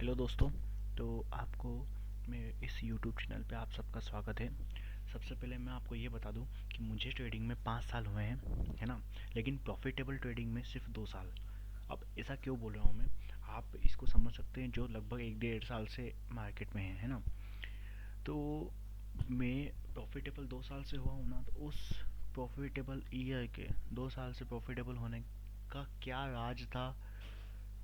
Hello दोस्तों। तो आपको मेरे इस यूट्यूब चैनल पे आप सबका स्वागत है। सबसे पहले मैं आपको ये बता दूं कि मुझे ट्रेडिंग में 5 साल हुए हैं, है ना। लेकिन प्रॉफिटेबल ट्रेडिंग में सिर्फ 2 साल। अब ऐसा क्यों बोल रहा हूँ मैं, आप इसको समझ सकते हैं जो लगभग 1 डेढ़ साल से मार्केट में है ना। तो मैं प्रॉफिटेबल 2 साल से हुआ हूँ ना, तो उस प्रॉफिटेबल ईयर के 2 साल से प्रॉफिटेबल होने का क्या राज था,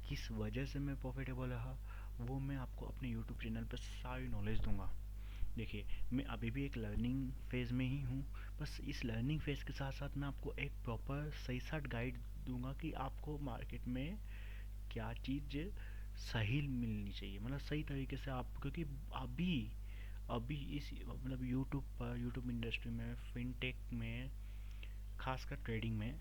किस वजह से मैं प्रॉफिटेबल रहा, वो मैं आपको अपने यूट्यूब चैनल पर सारी नॉलेज दूंगा। देखिए, मैं अभी भी एक लर्निंग फेज़ में ही हूँ। बस इस लर्निंग फेज़ के साथ साथ मैं आपको एक प्रॉपर सही साट गाइड दूंगा कि आपको मार्केट में क्या चीज़ सही मिलनी चाहिए, मतलब सही तरीके से आप, क्योंकि अभी अभी इस मतलब यूट्यूब इंडस्ट्री में, फिनटेक में, खासकर ट्रेडिंग में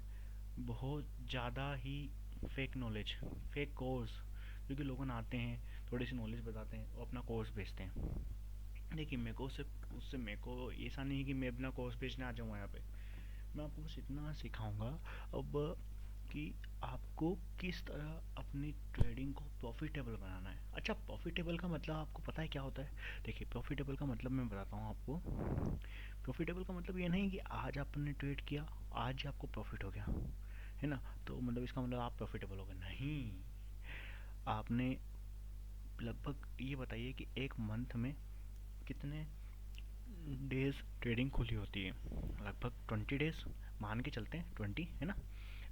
बहुत ज़्यादा ही फेक नॉलेज, फेक कोर्स, क्योंकि लोग आते हैं, थोड़ी सी नॉलेज बताते हैं और अपना कोर्स बेचते हैं। देखिए, मेरे को उससे मेरे को ऐसा नहीं है कि मैं अपना कोर्स बेचने आ जाऊँगा यहाँ पे। मैं आपको बस इतना सिखाऊंगा अब कि आपको किस तरह अपनी ट्रेडिंग को प्रॉफिटेबल बनाना है। अच्छा, प्रॉफिटेबल का मतलब आपको पता है क्या होता है? देखिए, प्रॉफिटेबल का मतलब मैं बताता हूँ आपको। प्रॉफिटेबल का मतलब ये नहीं कि आज आपने ट्रेड किया, आज ही आपको प्रॉफिट हो गया, है ना, तो मतलब इसका मतलब आप प्रॉफिटेबल हो गए, नहीं। आपने लगभग ये बताइए कि एक मंथ में कितने डेज ट्रेडिंग खुली होती है? लगभग 20 डेज, मान के चलते हैं 20, है ना।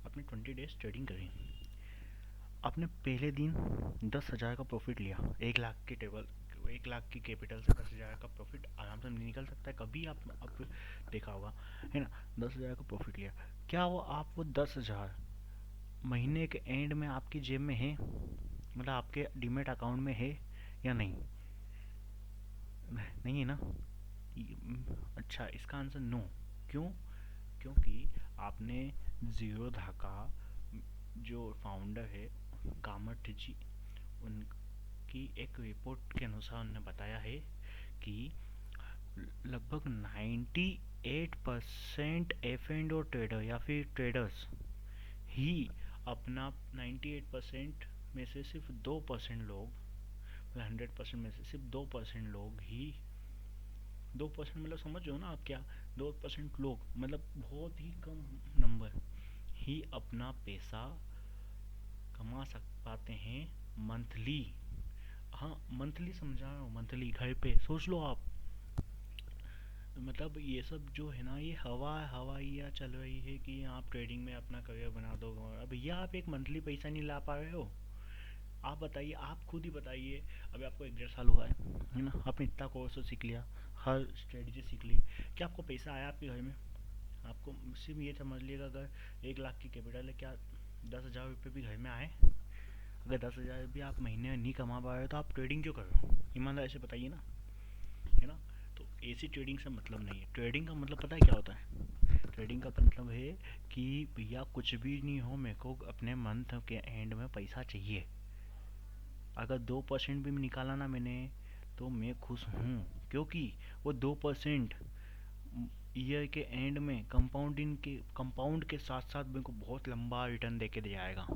आपने 20 डेज ट्रेडिंग करी, आपने पहले दिन 10,000 का प्रॉफिट लिया। 1 लाख के टेबल, 1 लाख की कैपिटल से 10,000 का प्रॉफिट आराम से निकल सकता है, कभी आप देखा होगा, है ना। 10,000 का प्रॉफिट लिया, क्या वो 10,000 महीने के एंड में आपकी जेब में है, मतलब आपके डीमेट अकाउंट में है या नहीं? नहीं है ना। अच्छा, इसका आंसर नो। क्यों? क्योंकि आपने जीरो धाका, जो फाउंडर है कामत जी, उनकी एक रिपोर्ट के अनुसार उन्होंने बताया है कि लगभग 98% एफ एंड ओ ट्रेडर या फिर ट्रेडर्स ही अपना 98% में से सिर्फ 2% लोग, 100% में से सिर्फ 2% लोग ही, 2% मतलब समझो ना आप क्या, 2% लोग मतलब बहुत ही कम नंबर ही अपना पैसा कमा सक पाते हैं मंथली। हाँ, मंथली समझा रहा हूँ, मंथली, घर पे सोच लो आप। मतलब ये सब जो है ना, ये हवाइयाँ चल रही है कि आप ट्रेडिंग में अपना करियर बना दो, और भैया आप एक मंथली पैसा नहीं ला पा रहे हो। आप बताइए, आप खुद ही बताइए। अभी आपको 1 डेढ़ साल हुआ है ना, आपने इतना कोर्स सीख लिया, हर स्ट्रेटजी सीख ली, क्या आपको पैसा आया आपके घर में? आपको सिर्फ ये समझ लिएगा, अगर 1 लाख की कैपिटल है, क्या 10,000 रुपये भी घर में आए? अगर 10,000 भी आप महीने में नहीं कमा पा रहे हो तो आप ट्रेडिंग क्यों कर रहे हो? ईमानदारी से बताइए ना, है ना। तो ऐसी ट्रेडिंग से मतलब नहीं है। ट्रेडिंग का मतलब पता है क्या होता है? ट्रेडिंग का मतलब है कि भैया कुछ भी नहीं हो, मेरे को अपने मंथ के एंड में पैसा चाहिए। अगर 2% भी निकाला ना मैंने, तो मैं खुश हूँ, क्योंकि वो 2% ईयर के एंड में कंपाउंड के साथ साथ मेरे को बहुत लंबा रिटर्न दे के दे जाएगा।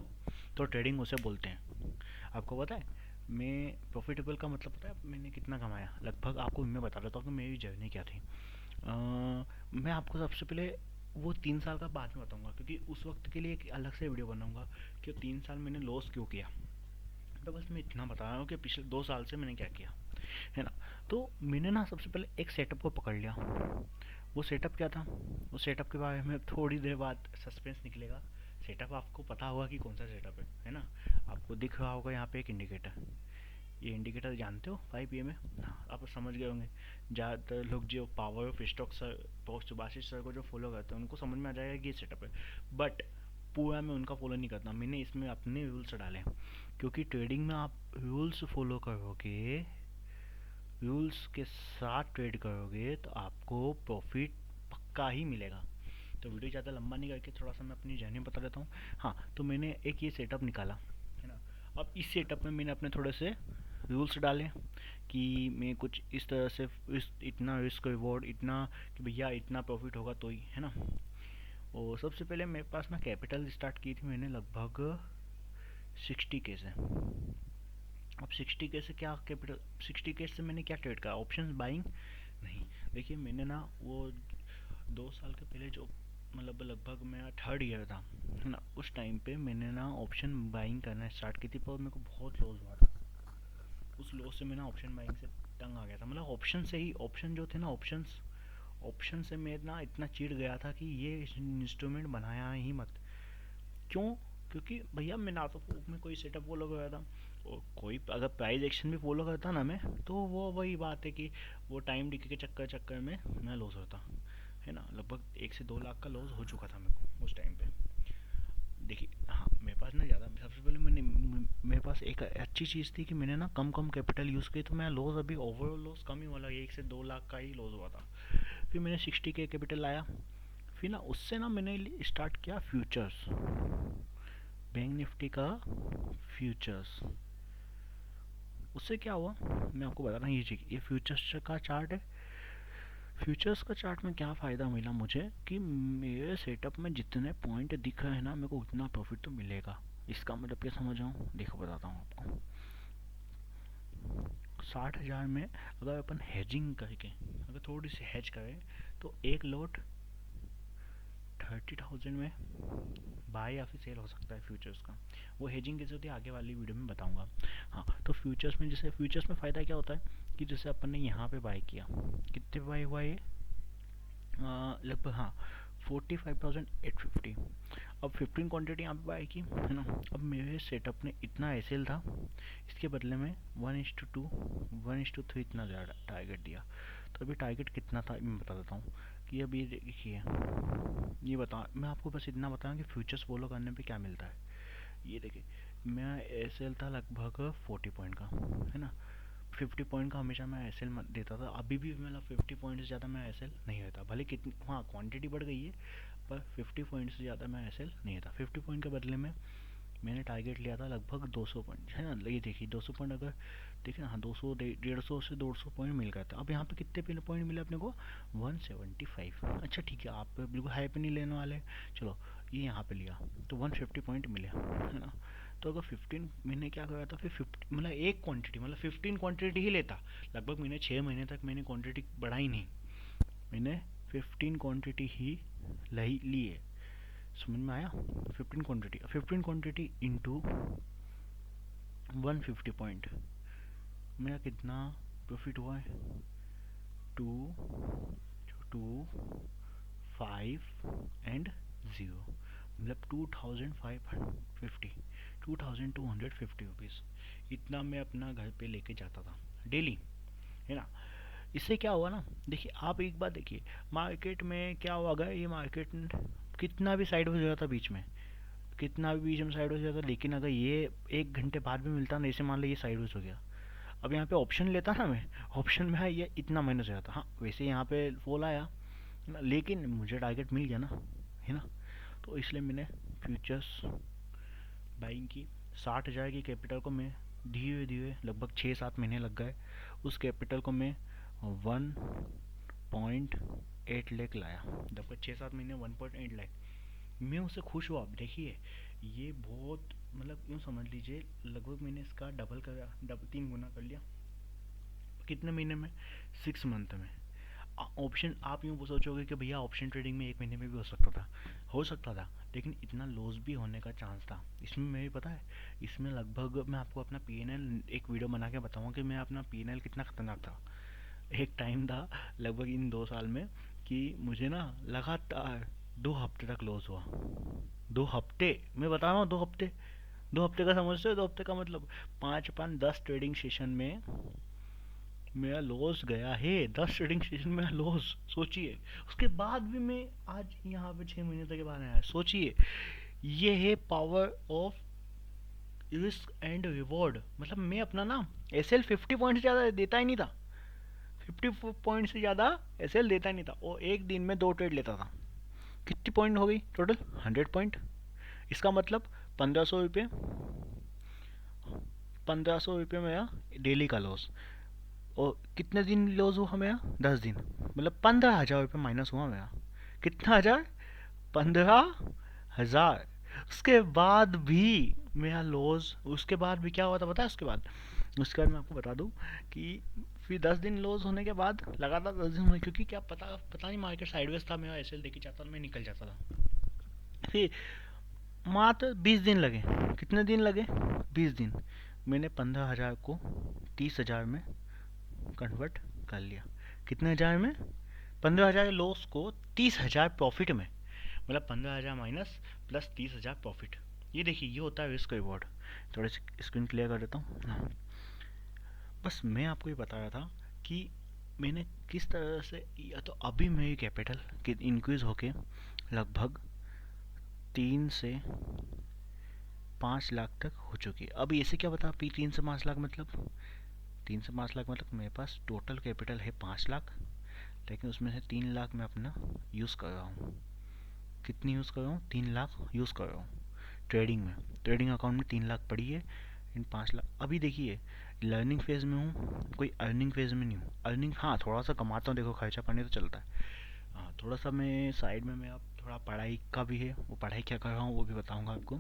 तो ट्रेडिंग उसे बोलते हैं। आपको पता है मैं प्रॉफिटेबल का मतलब पता है मैंने कितना कमाया? लगभग आपको मैं बता देता हूँ कि मेरी जर्नी क्या थी। मैं आपको सबसे पहले वो 3 साल का बाद में बताऊंगा, क्योंकि उस वक्त के लिए एक अलग से वीडियो बनाऊंगा कि 3 साल मैंने लॉस क्यों किया। तो बस मैं इतना बता रहा हूँ कि पिछले 2 साल से मैंने क्या किया, है ना। तो मैंने ना सबसे पहले एक सेटअप को पकड़ लिया। वो सेटअप क्या था? उस सेटअप के बारे में थोड़ी देर बाद सस्पेंस निकलेगा। सेटअप आपको पता होगा कि कौन सा सेटअप है ना। आपको दिख रहा होगा यहाँ पे एक इंडिकेटर। ये इंडिकेटर जानते हो 5 PM है, हाँ, आप समझ गए होंगे। ज़्यादातर लोग जो पावर ऑफ स्टॉक सर, तो सुभाषिश सर को जो फॉलो करते हैं उनको समझ में आ जाएगा कि ये सेटअप है। बट पूरा मैं उनका फॉलो नहीं करता, मैंने इसमें अपने रूल्स डाले, क्योंकि ट्रेडिंग में आप रूल्स फॉलो करोगे, रूल्स के साथ ट्रेड करोगे तो आपको प्रॉफिट पक्का ही मिलेगा। तो वीडियो ज़्यादा लंबा नहीं करके थोड़ा सा मैं अपनी जर्नी बता देता हूँ। हाँ, तो मैंने एक ये सेटअप निकाला, है ना। अब इस सेटअप में मैंने अपने थोड़े से रूल्स डाले कि मैं कुछ इस तरह से, इतना रिस्क रिवॉर्ड, इतना कि भैया इतना प्रॉफिट होगा तो ही, है ना। और सबसे पहले मेरे पास ना कैपिटल स्टार्ट की थी मैंने लगभग 60K से। अब 60K से क्या कैपिटल, 60K से मैंने क्या ट्रेड करा, ऑप्शंस बाइंग नहीं। देखिए मैंने ना वो 2 साल के पहले जो मतलब लगभग मेरा थर्ड ईयर था है ना, उस टाइम पे मैंने ना ऑप्शन बाइंग करना स्टार्ट की थी, पर मेरे को बहुत लॉस हुआ था। उस लॉस से मैं ना ऑप्शन बाइंग से तंग आ गया था, मतलब ऑप्शन से ही, ऑप्शन जो थे ना, ऑप्शंस, ऑप्शन से मैं ना इतना चिढ़ गया था कि ये इंस्ट्रूमेंट बनाया ही मत। क्यों? क्योंकि भैया मैं ना तो में कोई सेटअप फॉलो कर रहा था, और कोई अगर प्राइस एक्शन भी फॉलो करता ना मैं, तो वो वही बात है कि वो टाइम डिके के चक्कर चक्कर में मैं लॉस होता है ना। लगभग 1 से 2 लाख का लॉस हो चुका था मेरे को उस टाइम पे। देखिए हाँ, मेरे पास ना ज़्यादा, सबसे पहले मेरे पास एक अच्छी चीज़ थी कि मैंने ना कम कम कैपिटल यूज़ की, तो मेरा लॉस अभी ओवरऑल लॉस कम ही वाला, 1 से 2 लाख का ही लॉस हुआ था। फिर मैंने 60K कैपिटल लाया, फिर ना उससे ना मैंने स्टार्ट किया फ्यूचर्स, बैंक निफ्टी का फ्यूचर्स। उससे क्या हुआ मैं आपको बता रहा हूँ, ये फ्यूचर्स का चार्ट है। फ्यूचर्स का चार्ट में क्या फ़ायदा मिला मुझे कि मेरे सेटअप में जितने पॉइंट दिख रहे हैं ना, मेरे को उतना प्रॉफिट तो मिलेगा। इसका मतलब क्या समझ रहा हूँ, देखो बताता हूँ आपको। 60,000 में अगर अपन हेजिंग करके, अगर थोड़ी सी हेज करें, तो एक लोट 30,000 में बाय या फिर सेल हो सकता है फ्यूचर्स का। वो हेजिंग कैसे होती है आगे वाली वीडियो में बताऊंगा। हाँ, तो फ्यूचर्स में, जैसे फ्यूचर्स में फ़ायदा क्या होता है कि जैसे अपन ने यहाँ पे बाय किया, कितने बाय हुआ ये, लगभग हाँ 45,850। अब 15 क्वांटिटी यहाँ पे बाय की है ना। अब मेरे सेटअप ने इतना एसएल था, इसके बदले में 1:2 1:3 इतना ज़्यादा टारगेट दिया। तो अभी टारगेट कितना था मैं बता देता हूँ कि अभी देखिए, ये बता, मैं आपको बस इतना बताऊँ कि फ्यूचर्स फॉलो करने पे क्या मिलता है। ये देखिए, मेरा एसएल था लगभग 40 पॉइंट का है ना। 50 पॉइंट का हमेशा मैं एसएल देता था, अभी भी मतलब 50 पॉइंट से ज़्यादा मैं एसएल नहीं होता, भले कितनी हाँ क्वांटिटी बढ़ गई है, पर 50 पॉइंट से ज़्यादा मैं एसएल नहीं होता। 50 पॉइंट के बदले में मैंने टारगेट लिया था लगभग 200 पॉइंट है ना। ये देखिए 200 पॉइंट, अगर देखिए ना, हाँ 200 150 से 200 पॉइंट मिल गया था। अब यहाँ पे कितने पॉइंट मिले अपने को, 175। अच्छा ठीक है, आप बिल्कुल हाई पे नहीं लेने वाले, चलो ये यहाँ पे लिया तो 150 पॉइंट मिले है ना। तो अगर 15 मैंने क्या करा था फिर 50, मतलब एक क्वांटिटी, मतलब 15 क्वांटिटी ही लेता, लगभग मैंने 6 महीने तक मैंने क्वांटिटी बढ़ाई नहीं, मैंने 15 क्वांटिटी ही ली है। समझ में आया? 15 क्वांटिटी इंटू 150 पॉइंट, मेरा कितना प्रॉफिट हुआ है, 2 2 5 एंड 0, मतलब 2,550, 2,250 रुपीज़, इतना मैं अपना घर पे लेके जाता था डेली है ना। इससे क्या हुआ ना, देखिए आप एक बात देखिए, मार्केट में क्या हुआ, अगर ये मार्केट कितना भी साइड हो जाता बीच में, कितना भी बीच में साइड हो जाता, लेकिन अगर ये 1 घंटे बाद भी मिलता ना, जैसे मान लो ये साइड हो गया, अब यहाँ पे ऑप्शन लेता ना मैं, ऑप्शन में है ये इतना माइनस हो जाता। हाँ वैसे यहाँ पे फॉल आया ना, लेकिन मुझे टारगेट मिल गया ना है ना। तो इसलिए मैंने फ्यूचर्स बाइंग की। 60,000 की कैपिटल को मैं धीरे धीरे, लगभग 6-7 महीने लग गए, उस कैपिटल को मैं 1.8 लाख लाया। लगभग 6-7 महीने 1.8 लाख, मैं उससे खुश हुआ। अब देखिए ये बहुत, मतलब यूँ समझ लीजिए लगभग मैंने इसका डबल करा, 3 गुना कर लिया। कितने महीने में, 6 मंथ में। ऑप्शन आप यूँ सोचोगे कि भैया ऑप्शन ट्रेडिंग में 1 महीने में भी हो सकता था, हो सकता था, लेकिन इतना लॉस भी होने का चांस था इसमें। मैं भी पता है, इसमें लगभग मैं आपको अपना पीएनएल एक वीडियो बना के बताऊँगा कि मैं अपना पीएनएल कितना खतरनाक था। एक टाइम था लगभग इन 2 साल में कि मुझे ना लगातार 2 हफ्ते तक लॉस हुआ। 2 हफ्ते, मैं बता रहा हूँ 2 हफ्ते। 2 हफ्ते का समझते हो, 2 हफ्ते का मतलब 5-5 10 ट्रेडिंग सेशन में मेरा लॉस गया है। 10 ट्रेडिंग सेशन में लॉस, सोचिए। उसके बाद भी मैं आज यहाँ पे 6 महीने तक के बाद आया, सोचिए। ये है power of risk and reward. मतलब मैं अपना ना एसएल 50 पॉइंट से ज़्यादा देता ही नहीं था, 50 पॉइंट से ज़्यादा एसएल देता ही नहीं था, और एक दिन में 2 ट्रेड लेता था। कितनी पॉइंट हो गई टोटल, 100 पॉइंट। इसका मतलब 1,500 रुपये, 1,500 रुपये मेरा डेली का लॉस। और कितने दिन लॉस हुआ मेरा, 10 दिन, मतलब 15,000 रुपये माइनस हुआ मेरा। कितना हज़ार, 15,000। उसके बाद भी मेरा लॉस, उसके बाद भी क्या हुआ था पता है, उसके बाद उसके बाद मैं आपको बता दूं कि फिर 10 दिन लॉस होने के बाद लगातार 10 दिन हुए, क्योंकि क्या पता पता नहीं मार्केट साइडवेज था, मैं ऐसे लेके जाता था, मैं निकल जाता था। फिर मात्र 20 दिन लगे। कितने दिन लगे? 20 दिन। मैंने 15,000 को 30,000 में कन्वर्ट कर लिया। कितने हज़ार में? 15,000 लॉस को 30,000 प्रॉफिट में। मतलब 15,000 माइनस प्लस 30,000 प्रॉफिट। ये देखिए, ये होता है रिस्क रिवॉर्ड। थोड़ी सी स्क्रीन क्लियर कर देता हूँ हाँ। बस मैं आपको ये बता रहा था कि मैंने किस तरह से, या तो अभी मेरी कैपिटल कि इंक्रीज होके लगभग 3 से 5 लाख तक हो चुकी है। अब ऐसे क्या बता, 3 से 5 लाख मतलब, 3 से 5 लाख मतलब मेरे पास टोटल कैपिटल है 5 लाख, लेकिन उसमें से 3 लाख मैं अपना यूज़ कर रहा हूँ। कितनी यूज़ कर रहा हूँ? 3 लाख यूज़ कर रहा हूँ ट्रेडिंग में। ट्रेडिंग अकाउंट में 3 लाख पड़ी है, इन 5 लाख। अभी देखिए, लर्निंग फेज़ में हूँ, कोई अर्निंग फेज़ में नहीं हूँ। अर्निंग हाँ थोड़ा सा कमाता हूँ, देखो खर्चा पानी तो चलता है। हाँ थोड़ा सा मैं साइड में, मैं अब थोड़ा पढ़ाई का भी है, वो पढ़ाई क्या कर रहा हूँ वो भी बताऊँगा आपको।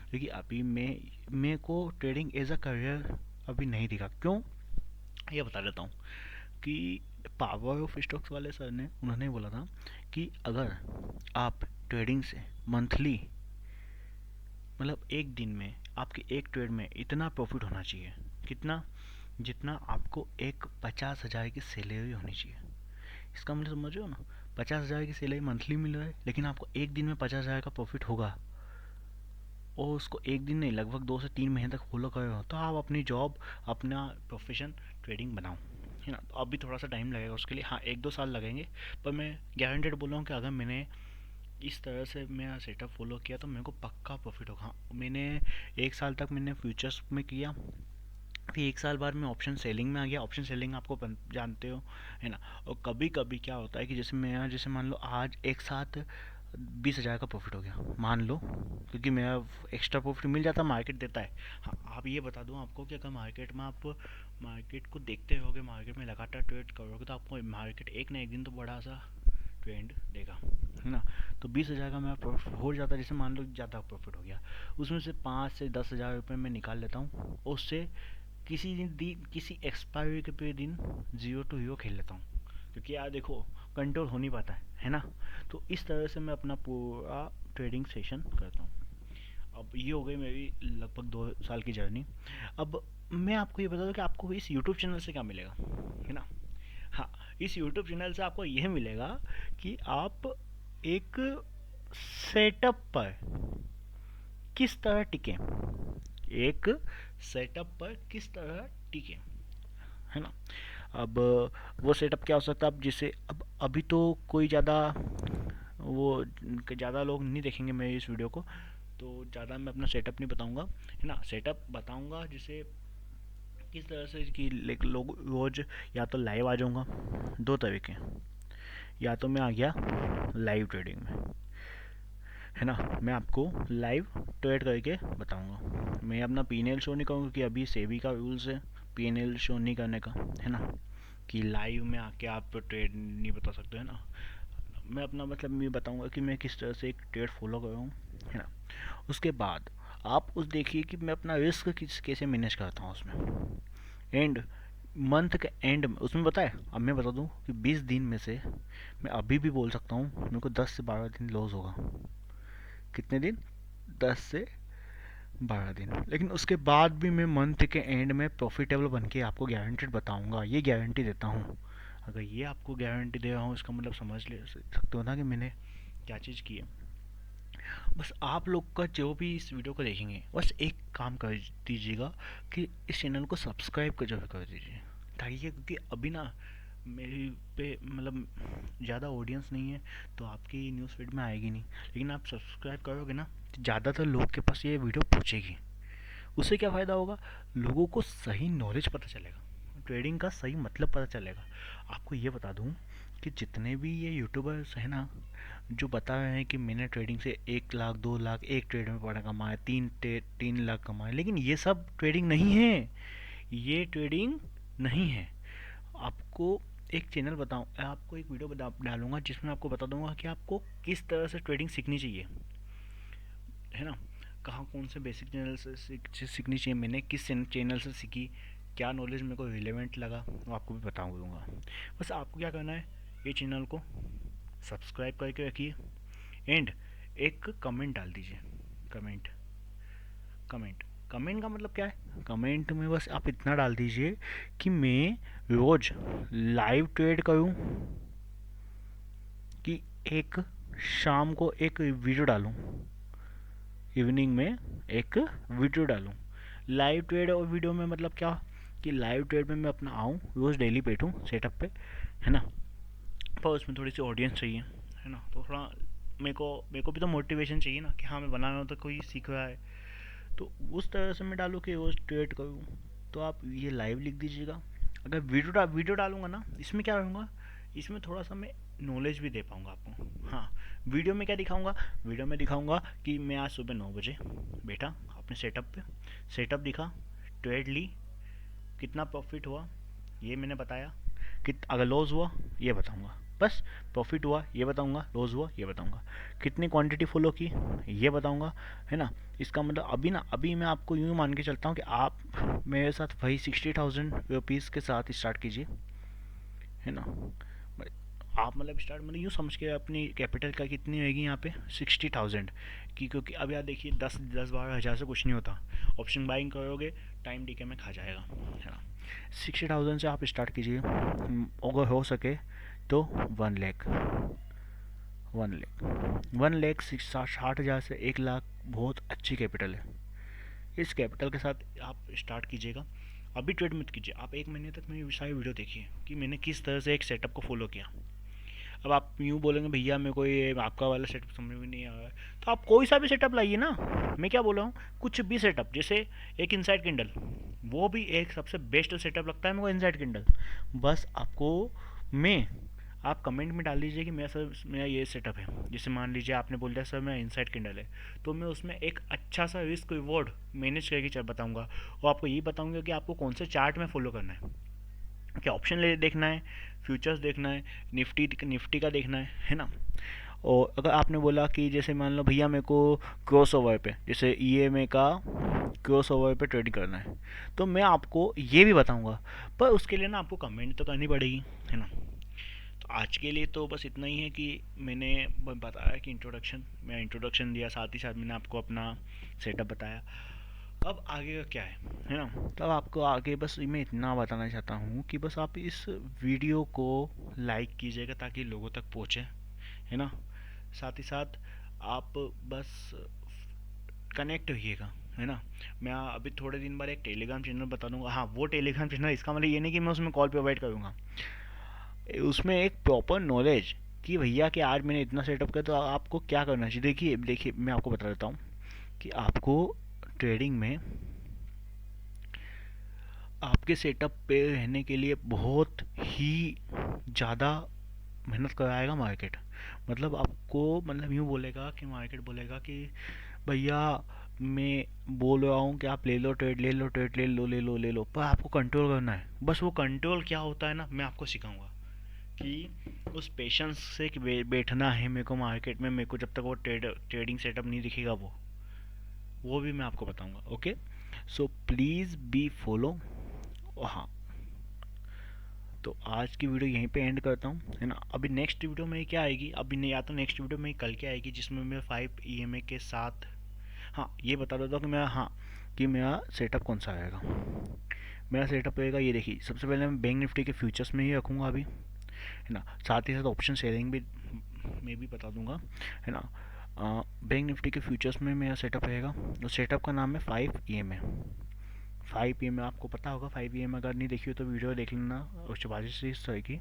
क्योंकि अभी मेरे को ट्रेडिंग एज अ करियर अभी नहीं दिखा। क्यों? ये बता देता हूँ कि पावर ऑफ स्टॉक्स वाले सर ने, उन्होंने बोला था कि अगर आप ट्रेडिंग से मंथली, मतलब एक दिन में आपके एक ट्रेड में इतना प्रॉफिट होना चाहिए। कितना? जितना आपको एक 50,000 की सैलरी होनी चाहिए। इसका मतलब समझ रहे हो ना? 50,000 की सैलरी मंथली मिल रहा है, लेकिन आपको एक दिन में 50,000 का प्रॉफिट होगा, और उसको एक दिन नहीं लगभग 2 से 3 महीने तक फॉलो कर रहे हो, तो आप अपनी जॉब, अपना प्रोफेशन ट्रेडिंग बनाओ, है ना। तो अभी थोड़ा सा टाइम लगेगा उसके लिए, हाँ 1-2 साल लगेंगे। पर मैं गारंटेड बोल रहा हूँ कि अगर मैंने इस तरह से मेरा सेटअप फॉलो किया तो मेरे को पक्का प्रॉफिट होगा। हाँ, मैंने 1 साल तक मैंने फ्यूचर्स में किया, फिर 1 साल बाद मैं ऑप्शन सेलिंग में आ गया। ऑप्शन सेलिंग आपको जानते हो, है ना। और कभी कभी क्या होता है कि जैसे मेरा, जैसे मान लो आज एक साथ 20,000 का प्रॉफिट हो गया, मान लो, क्योंकि मेरा एक्स्ट्रा प्रॉफिट मिल जाता, मार्केट देता है। हाँ आप ये बता दूँ आपको कि अगर मार्केट में आप मार्केट को देखते रहोगे, मार्केट में लगातार ट्रेड करोगे, तो आपको मार्केट एक ना एक दिन तो बड़ा सा ट्रेंड देगा, है ना। तो 20,000 का मेरा प्रॉफिट हो जाता है, जैसे मान लो ज़्यादा प्रॉफिट हो गया, उसमें से 5 से 10,000 रुपये मैं निकाल लेता हूँ, उससे किसी एक्सपायरी के पे दिन ज़ीरो टू हीरो खेल लेता हूँ, क्योंकि यार देखो कंट्रोल हो नहीं पाता है ना। तो इस तरह से मैं अपना पूरा ट्रेडिंग सेशन करता हूँ। अब ये हो गई मेरी लगभग 2 साल की जर्नी। अब मैं आपको ये बता दूँ कि आपको इस यूट्यूब चैनल से क्या मिलेगा, है ना। हाँ, इस यूट्यूब चैनल से आपको यह मिलेगा कि आप एक सेटअप पर किस तरह टिकें, एक सेटअप पर किस तरह टिकें, है ना। अब वो सेटअप क्या हो सकता है, अब जिसे अब अभी तो कोई ज़्यादा वो ज़्यादा लोग नहीं देखेंगे मेरे इस वीडियो को, तो ज़्यादा मैं अपना सेटअप नहीं बताऊंगा, है ना। सेटअप बताऊंगा जिसे किस तरह से कि लोग रोज़ या तो लाइव आ जाऊंगा, दो तरीके, या तो मैं आ गया लाइव ट्रेडिंग में, है ना। मैं आपको लाइव ट्रेड करके बताऊंगा। मैं अपना पीएनएल शो नहीं करूँगा, क्योंकि अभी सेबी का रूल्स है पीएनएल शो नहीं करने का, है ना, कि लाइव में आके आप ट्रेड नहीं बता सकते, है ना। मैं अपना मतलब ये बताऊंगा कि मैं किस तरह से एक ट्रेड फॉलो कर रहा हूँ, है ना। उसके बाद आप उस देखिए कि मैं अपना रिस्क कैसे मैनेज करता हूँ उसमें। एंड मंथ के एंड में उसमें बताए, अब मैं बता दूं कि 20 दिन में से मैं अभी भी बोल सकता हूँ मेरे को 10 से 12 दिन लॉस होगा। कितने दिन? 10 से 12 दिन। लेकिन उसके बाद भी मैं मंथ के एंड में प्रॉफिटेबल बन के आपको गारंटेड बताऊंगा, ये गारंटी देता हूँ। अगर ये आपको गारंटी दे रहा हूँ, इसका मतलब समझ ले सकते हो ना कि मैंने क्या चीज़ की है। बस आप लोग का जो भी इस वीडियो को देखेंगे, बस एक काम कर दीजिएगा कि इस चैनल को सब्सक्राइब कर जरूर कर दीजिए, ताकि क्योंकि अभी ना मेरे पे मतलब ज़्यादा ऑडियंस नहीं है, तो आपकी न्यूज़ फीड में आएगी नहीं। लेकिन आप सब्सक्राइब करोगे ना, तो ज़्यादातर लोग के पास ये वीडियो पहुँचेगी। उससे क्या फ़ायदा होगा? लोगों को सही नॉलेज पता चलेगा, ट्रेडिंग का सही मतलब पता चलेगा। आपको ये बता दूं कि जितने भी ये यूट्यूबर्स हैं ना, जो बता रहे हैं कि मैंने ट्रेडिंग से 1 लाख 2 लाख एक ट्रेड में पड़ा कमाया, 3 लाख कमाए, लेकिन ये सब ट्रेडिंग नहीं है। ये ट्रेडिंग नहीं है। आपको एक चैनल बताऊँ, आपको एक वीडियो डालूंगा जिसमें आपको बता दूंगा कि आपको किस तरह से ट्रेडिंग सीखनी चाहिए, है ना। कहाँ कौन से बेसिक चैनल से सीखनी चाहिए, मैंने किस चैनल से सीखी, क्या नॉलेज मेरे को रिलेवेंट लगा वो आपको भी बता दूंगा। बस आपको क्या करना है, ये चैनल को सब्सक्राइब करके रखिए एंड एक कमेंट डाल दीजिए। कमेंट कमेंट कमेंट का मतलब क्या है, कमेंट में बस आप इतना डाल दीजिए कि मैं रोज़ लाइव ट्रेड करूं, कि एक शाम को एक वीडियो डालूं, इवनिंग में एक वीडियो डालूं। लाइव ट्रेड और वीडियो में मतलब क्या, कि लाइव ट्रेड में मैं अपना आऊँ रोज़ डेली बैठूँ सेटअप पे, है ना, पर उसमें थोड़ी सी ऑडियंस चाहिए, है ना, तो थोड़ा मेरे को भी तो मोटिवेशन चाहिए ना, कि हाँ मैं बना रहा हूँ तो कोई सीख रहा है, तो उस तरह से मैं डालूँ कि रोज़ ट्रेड करूँ। तो आप ये लाइव लिख दीजिएगा। अगर वीडियो डालूंगा ना, इसमें क्या रहूँगा, इसमें थोड़ा सा मैं नॉलेज भी दे पाऊँगा आपको। हाँ, वीडियो में क्या दिखाऊंगा, वीडियो में दिखाऊंगा कि मैं आज सुबह 9 बजे बैठा अपने सेटअप पे, सेटअप दिखा, ट्रेड ली, कितना प्रॉफिट हुआ ये मैंने बताया, कि अगर लॉस हुआ ये बताऊंगा, बस प्रॉफिट हुआ ये बताऊंगा, लॉस हुआ ये बताऊंगा, कितनी क्वांटिटी फॉलो की ये बताऊंगा, है ना। इसका मतलब अभी मैं आपको यूँ मान के चलता हूँ कि आप मेरे साथ वही 60,000 रुपीज़ के साथ स्टार्ट कीजिए, है ना। आप मतलब स्टार्ट मतलब यूँ समझ के अपनी कैपिटल का कितनी होगी यहाँ पे 60,000 की, क्योंकि अब यार देखिए 10-12 हज़ार से कुछ नहीं होता। ऑप्शन बाइंग करोगे टाइम डीके में खा जाएगा, है ना। 60,000 से आप स्टार्ट कीजिए, अगर हो सके तो 1 लाख, 1 लाख 60,000 से 1 लाख बहुत अच्छी कैपिटल है। इस कैपिटल के साथ आप स्टार्ट कीजिएगा। अभी ट्रेड मत कीजिए, आप 1 महीने तक मेरी सारी वीडियो देखिए कि मैंने किस तरह से एक सेटअप को फॉलो किया। अब आप यूँ बोलेंगे भैया मेरे को ये आपका वाला सेटअप समझ में नहीं आ रहा है, तो आप कोई सा भी सेटअप लाइए ना। मैं क्या बोल रहा हूँ, कुछ भी सेटअप, जैसे एक इनसाइड किंडल, वो भी एक सबसे बेस्ट सेटअप लगता है मेरे को, इनसाइड किंडल। बस आपको मैं आप कमेंट में डाल दीजिए कि मेरा ये सेटअप है। जैसे मान लीजिए आपने बोल दिया सर मेरा इनसाइड किंडल है, तो मैं उसमें एक अच्छा सा रिस्क रिवॉर्ड मैनेज करके बताऊंगा, और आपको ये बताऊंगा कि आपको कौन से चार्ट में फॉलो करना है, क्या ऑप्शन ले देखना है, फ्यूचर्स देखना है, निफ्टी का देखना है ना। और अगर आपने बोला कि जैसे मान लो भैया मेरे को क्रॉस ओवर पे, जैसे ईएमए का क्रॉस ओवर पे ट्रेडिंग करना है, तो मैं आपको ये भी बताऊंगा, पर उसके लिए ना आपको कमेंट तो करनी पड़ेगी, है ना। तो आज के लिए तो बस इतना ही है कि मैंने बताया कि मैं इंट्रोडक्शन दिया, साथ ही साथ मैंने आपको अपना सेटअप बताया। अब आगे का क्या है ना। तब आपको आगे बस मैं इतना बताना चाहता हूँ कि बस आप इस वीडियो को लाइक कीजिएगा ताकि लोगों तक पहुँचे, है ना। साथ ही साथ आप बस कनेक्ट रहिएगा, है ना। मैं अभी थोड़े दिन बाद एक टेलीग्राम चैनल बता दूंगा। हाँ, वो टेलीग्राम चैनल, इसका मतलब ये नहीं कि मैं उसमें कॉल प्रोवाइड करूँगा, उसमें एक प्रॉपर नॉलेज कि भैया कि आज मैंने इतना सेटअप किया तो आपको क्या करना चाहिए। देखिए देखिए मैं आपको बता देता हूँ कि आपको ट्रेडिंग में आपके सेटअप पे रहने के लिए बहुत ही ज़्यादा मेहनत कराएगा मार्केट। मतलब आपको मतलब यूँ बोलेगा कि मार्केट बोलेगा कि भैया मैं बोल रहा हूँ कि आप ले लो ट्रेड, ले लो ट्रेड, ले लो ले लो ले लो, पर आपको कंट्रोल करना है। बस वो कंट्रोल क्या होता है ना, मैं आपको सिखाऊंगा कि उस पेशेंस से कि बैठना है मेरे को मार्केट में, मेरे को जब तक वो ट्रेडिंग सेटअप नहीं दिखेगा वो भी मैं आपको बताऊंगा। Okay, so please be follow. हाँ, तो आज की वीडियो यहीं पे एंड करता हूँ, है ना। अभी नेक्स्ट वीडियो में क्या आएगी, अभी नहीं, या तो नेक्स्ट वीडियो में कल क्या आएगी जिसमें मैं 5 EMA के साथ, हाँ ये बता देता हूँ कि मेरा, हाँ कि मेरा सेटअप कौन सा आएगा। मेरा सेटअप रहेगा ये देखिए, सबसे पहले मैं बैंक निफ्टी के फ्यूचर्स में ही रखूँगा अभी, है ना। साथ ही साथ ऑप्शन शेयरिंग भी मैं भी बता दूंगा, है ना। बैंक निफ्टी के फ्यूचर्स में मेरा सेटअप रहेगा, तो सेटअप का नाम है 5 EMA। 5 EMA आपको पता होगा, 5 EMA अगर नहीं देखी हो तो वीडियो देख लेना, उसके बाद से इस तरह की,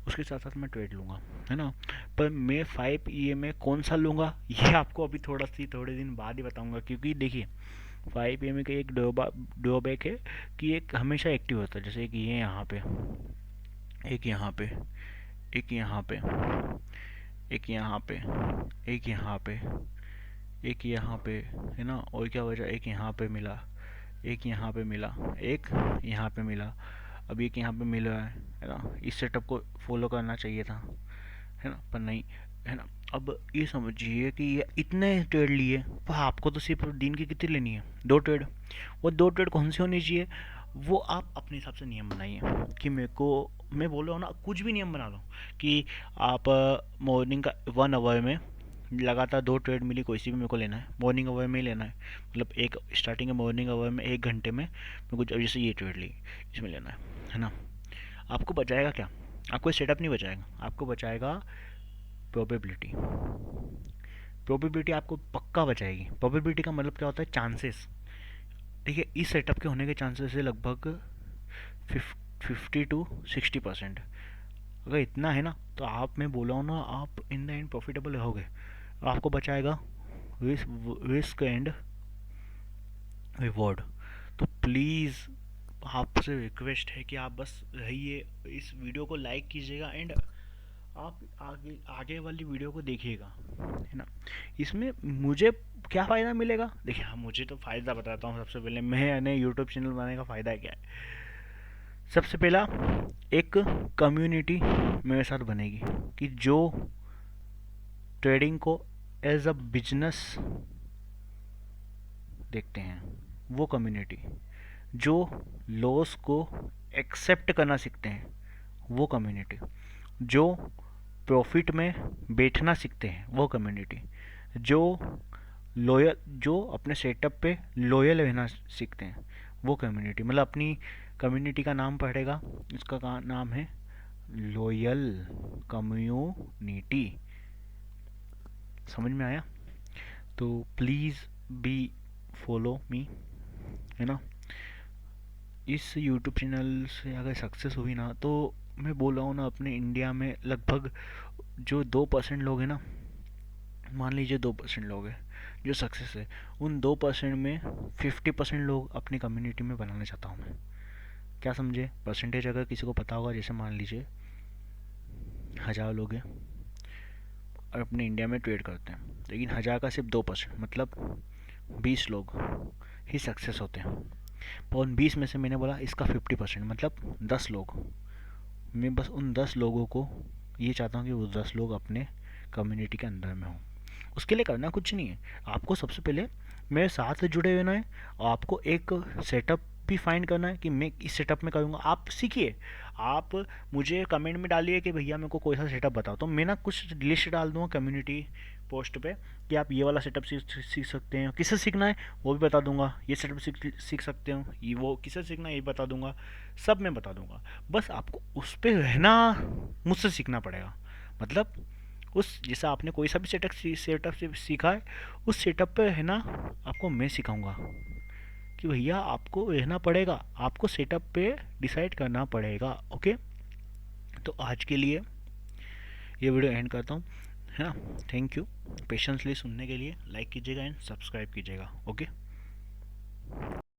उसके साथ साथ मैं ट्रेड लूँगा, है ना। पर मैं 5 EMA कौन सा लूँगा ये आपको अभी थोड़े दिन बाद ही बताऊँगा, क्योंकि देखिए 5 EMA का एक ड्रॉबैक है कि एक हमेशा एक्टिव होता है। जैसे एक ये यहाँ पे, एक यहाँ पे, एक यहाँ पे, एक यहाँ पे, एक यहाँ पे, एक यहाँ पे, है ना। और क्या वजह, एक यहाँ पे मिला, एक यहाँ पे मिला, एक यहाँ पे मिला, अब एक यहाँ पे मिल रहा है ना। इस सेटअप को फॉलो करना चाहिए था, है ना, पर नहीं, है ना। अब ये समझिए कि ये इतने ट्रेड लिए, पर आपको तो सिर्फ दिन की कितनी लेनी है, 2 ट्रेड। वो 2 ट्रेड कौन सी होनी चाहिए, वो आप अपने हिसाब से नियम बनाइए कि मेरे को, मैं बोल रहा हूँ ना, कुछ भी नियम बना लो कि आप मॉर्निंग का 1 आवर में लगातार 2 ट्रेड मिली कोई सी भी मेरे को लेना है, मॉर्निंग आवर में ही लेना है। मतलब एक स्टार्टिंग के मॉर्निंग आवर में 1 घंटे में मेरे को जैसे ये ट्रेड ली, इसमें लेना है ना। आपको बचाएगा क्या? आपको सेटअप नहीं बचाएगा, आपको बचाएगा प्रोबेबिलिटी। प्रोबेबिलिटी आपको पक्का बचाएगी। प्रोबेबिलिटी का मतलब क्या होता है? चांसेस। देखिए, इस सेटअप के होने के चांसेस है लगभग 50 to 60%। अगर इतना है ना, तो आप, मैं बोला हूँ ना, आप इन द एंड प्रॉफिटेबल रहोगे। आपको बचाएगा रिस्क एंड रिवॉर्ड। तो प्लीज़ आपसे रिक्वेस्ट है कि आप बस रहिए, इस वीडियो को लाइक कीजिएगा एंड आप आगे आगे वाली वीडियो को देखिएगा, है ना। इसमें मुझे क्या फ़ायदा मिलेगा? देखिए, हाँ, मुझे तो फ़ायदा बताता हूँ। सबसे पहले मैंने यूट्यूब चैनल बनाने का फ़ायदा क्या है? सबसे पहला, एक कम्युनिटी मेरे साथ बनेगी कि जो ट्रेडिंग को एज अ बिजनेस देखते हैं, वो कम्युनिटी। जो लॉस को एक्सेप्ट करना सीखते हैं, वो कम्युनिटी। जो प्रॉफिट में बैठना सीखते हैं, वो कम्युनिटी। जो लॉयल, जो अपने सेटअप पे लॉयल रहना सीखते हैं, वो कम्युनिटी। मतलब अपनी कम्युनिटी का नाम पड़ेगा, इसका नाम है लॉयल कम्युनिटी। समझ में आया? तो प्लीज़ बी फॉलो मी, है ना। इस यूट्यूब चैनल से अगर सक्सेस हुई ना, तो मैं बोल रहा हूँ ना, अपने इंडिया में लगभग जो 2% लोग हैं ना, मान लीजिए 2% लोग हैं जो सक्सेस है, उन 2% में 50% लोग अपनी कम्युनिटी में बनाना चाहता हूँ मैं। क्या समझे? परसेंटेज अगर किसी को पता होगा, जैसे मान लीजिए 1000 लोग हैं और अपने इंडिया में ट्रेड करते हैं, लेकिन 1000 का सिर्फ 2%, मतलब 20 लोग ही सक्सेस होते हैं। और उन 20 में से मैंने बोला इसका 50%, मतलब 10 लोग। मैं बस उन 10 लोगों को ये चाहता हूँ कि वो 10 लोग अपने कम्युनिटी के अंदर में हों। उसके लिए करना कुछ नहीं है, आपको सबसे पहले मेरे साथ जुड़े रहना है और आपको एक सेटअप भी फाइंड करना है कि मैं इस सेटअप में करूँगा। आप सीखिए, आप मुझे कमेंट में डालिए कि भैया मेरे को कोई सा सेटअप बताओ, तो मैं ना कुछ लिस्ट डाल दूँगा कम्युनिटी पोस्ट पे कि आप ये वाला सेटअप सीख सकते हैं। किससे सीखना है वो भी बता दूंगा, ये सेटअप सीख सकते हो, ये वो किससे सीखना है ये बता दूंगा, सब मैं बता दूंगा। बस आपको उस पर रहना, मुझसे सीखना पड़ेगा। मतलब उस, जैसा आपने कोई सा भी सेटअप से सीखा है, उस सेटअप पे है ना, आपको मैं सिखाऊंगा कि भैया आपको रहना पड़ेगा, आपको सेटअप पे डिसाइड करना पड़ेगा। ओके, तो आज के लिए ये वीडियो एंड करता हूँ, है ना। थैंक यू पेशेंसली सुनने के लिए। लाइक कीजिएगा एंड सब्सक्राइब कीजिएगा। ओके।